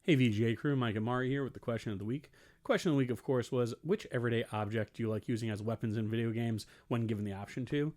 Hey VGA crew, Mike and Mari here with the question of the week. Question of the week, of course, was which everyday object do you like using as weapons in video games when given the option to?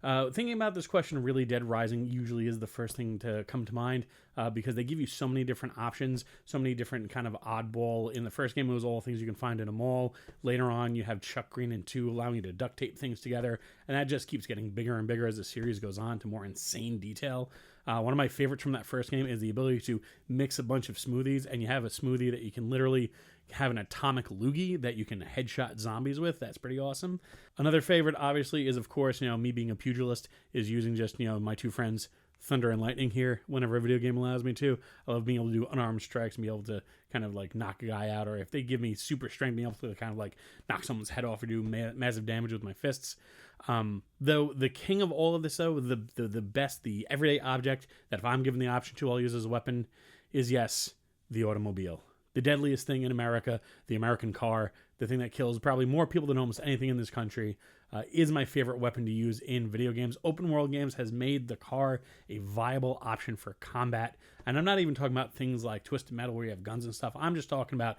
Thinking about this question, really, Dead Rising usually is the first thing to come to mind because they give you so many different options, so many different kind of oddball. In the first game, it was all things you can find in a mall. Later on, you have Chuck Green and 2 allowing you to duct tape things together, and that just keeps getting bigger and bigger as the series goes on to more insane detail. One of my favorites from that first game is the ability to mix a bunch of smoothies, and you have a smoothie that you can literally have an atomic loogie that you can headshot zombies with. That's pretty awesome. Another favorite, obviously, is of course, me being a pugilist, is using just, my two friends, Thunder and Lightning here whenever a video game allows me to. I love being able to do unarmed strikes and be able to kind of like knock a guy out, or if they give me super strength, being able to kind of like knock someone's head off or do massive damage with my fists. Though the king of all of this, though, the best, the everyday object that if I'm given the option to, I'll use as a weapon is, yes, the automobile. The deadliest thing in America, the American car, the thing that kills probably more people than almost anything in this country, is my favorite weapon to use in video games. Open world games has made the car a viable option for combat. And I'm not even talking about things like Twisted Metal where you have guns and stuff. I'm just talking about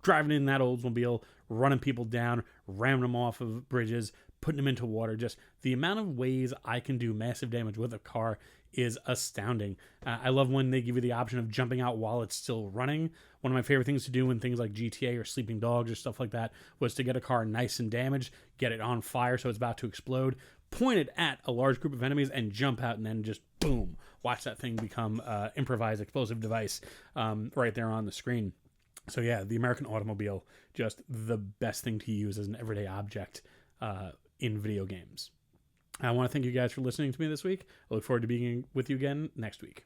driving in that Oldsmobile, running people down, ramming them off of bridges, putting them into water. Just the amount of ways I can do massive damage with a car is astounding. I love when they give you the option of jumping out while it's still running. One of my favorite things to do in things like GTA or Sleeping Dogs or stuff like that was to get a car nice and damaged, get it on fire so it's about to explode, point it at a large group of enemies and jump out, and then just boom, watch that thing become improvised explosive device right there on the screen. So yeah, the American automobile, just the best thing to use as an everyday object in video games. I want to thank you guys for listening to me this week. I look forward to being with you again next week.